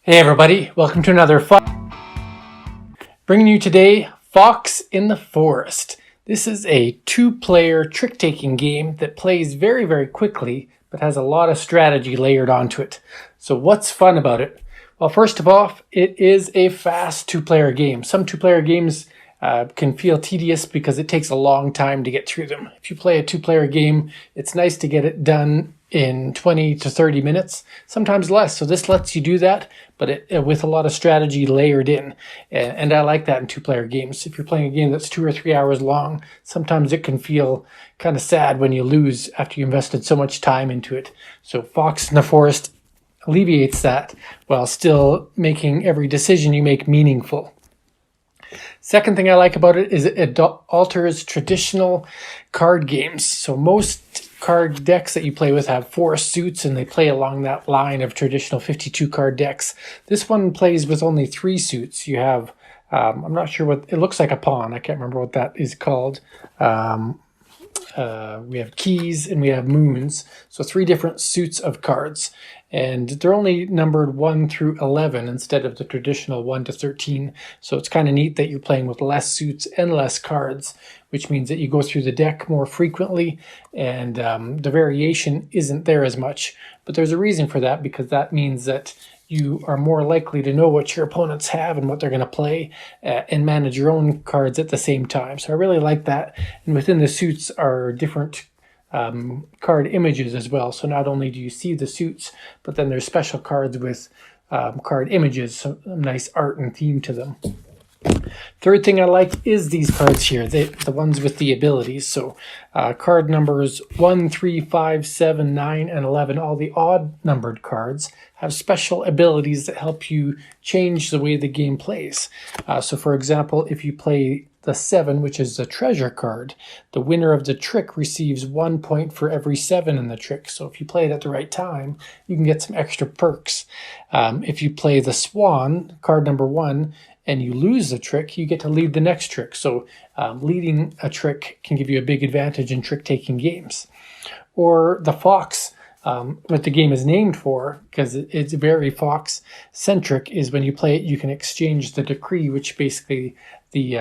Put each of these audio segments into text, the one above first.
Hey everybody, welcome to another bringing you today Fox in the Forest. This is a two-player trick-taking game that plays very, very quickly, but has a lot of strategy layered onto it. So what's fun about it? Well, first of all, it is a fast two-player game. Some two-player games can feel tedious because it takes a long time to get through them. If you play a two-player game, it's nice to get it done in 20 to 30 minutes, sometimes less. So this lets you do that, but with a lot of strategy layered in. And I like that in two-player games. If you're playing a game that's 2 or 3 hours long, sometimes it can feel kind of sad when you lose after you invested so much time into it. So Fox in the Forest alleviates that while still making every decision you make meaningful. Second thing I like about it is it alters traditional card games. So most card decks that you play with have 4 suits and they play along that line of traditional 52 card decks. This one plays with only 3 suits. You have, I'm not sure what, it looks like a pawn. I can't remember what that is called. We have keys and we have moons. So 3 different suits of cards. And they're only numbered 1 through 11 instead of the traditional 1 to 13. So it's kind of neat that you're playing with less suits and less cards, which means that you go through the deck more frequently and the variation isn't there as much. But there's a reason for that, because that means that you are more likely to know what your opponents have and what they're going to play and manage your own cards at the same time. So I really like that. And within the suits are different card images as well. So not only do you see the suits, but then there's special cards with card images, some nice art and theme to them. Third thing I like is these cards here, the ones with the abilities. So card numbers 1, 3, 5, 7, 9, and 11, all the odd numbered cards, have special abilities that help you change the way the game plays. So for example, if you play the 7, which is the treasure card, the winner of the trick receives 1 point for every 7 in the trick. So if you play it at the right time, you can get some extra perks. If you play the swan, card number 1, and you lose the trick, you get to lead the next trick. So leading a trick can give you a big advantage in trick-taking games. Or the fox, what the game is named for, because it's very fox-centric, is when you play it, you can exchange the decree, which basically the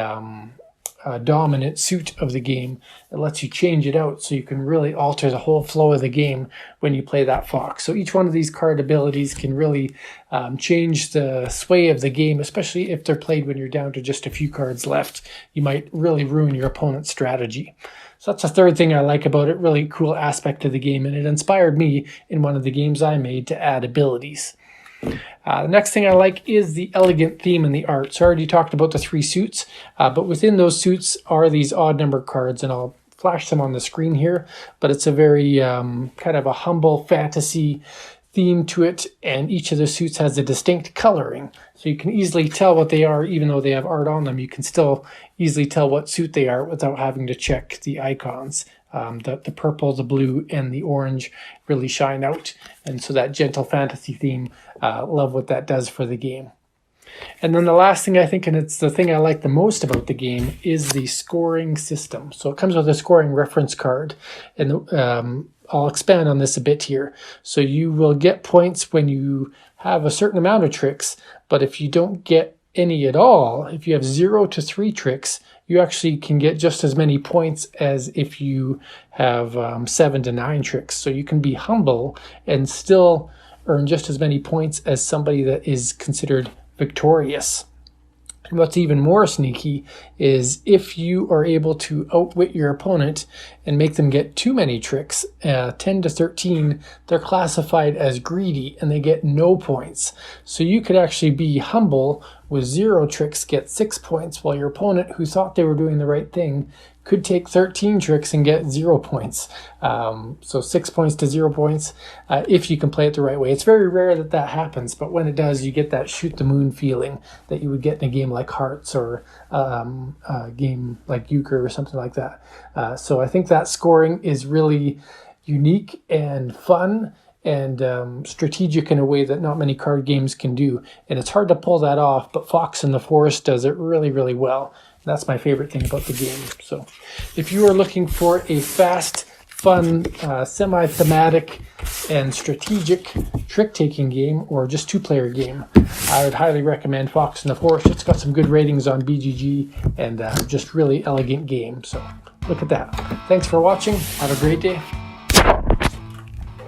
dominant suit of the game. It lets you change it out so you can really alter the whole flow of the game when you play that fox. So each one of these card abilities can really change the sway of the game, especially if they're played when you're down to just a few cards left. You might really ruin your opponent's strategy. So that's the third thing I like about it, really cool aspect of the game, and it inspired me in one of the games I made to add abilities. The next thing I like is the elegant theme in the art. So I already talked about the 3 suits, but within those suits are these odd number cards, and I'll flash them on the screen here, but it's a very kind of a humble fantasy theme to it, and each of the suits has a distinct coloring. So you can easily tell what they are, even though they have art on them. You can still easily tell what suit they are without having to check the icons. The purple, the blue, and the orange really shine out. And so that gentle fantasy theme, love what that does for the game. And then the last thing I think, and it's the thing I like the most about the game, is the scoring system. So it comes with a scoring reference card. And I'll expand on this a bit here. So you will get points when you have a certain amount of tricks, but if you don't get any at all, if you have 0 to 3 tricks, you actually can get just as many points as if you have 7 to 9 tricks. So you can be humble and still earn just as many points as somebody that is considered victorious. And what's even more sneaky is if you are able to outwit your opponent and make them get too many tricks, 10 to 13, they're classified as greedy and they get no points. So you could actually be humble with 0 tricks, get 6 points, while your opponent, who thought they were doing the right thing, could take 13 tricks and get 0 points. So 6 points to 0 points if you can play it the right way. It's very rare that that happens, but when it does, you get that shoot the moon feeling that you would get in a game like Hearts or a game like Euchre or something like that. So I think that scoring is really unique and fun and strategic in a way that not many card games can do. And it's hard to pull that off, but Fox in the Forest does it really, really well. That's my favorite thing about the game. So if you are looking for a fast, fun, semi-thematic and strategic trick-taking game, or just two-player game, I would highly recommend Fox and the Forest. It's got some good ratings on BGG, and just really elegant game. So look at that. Thanks for watching. Have a great day.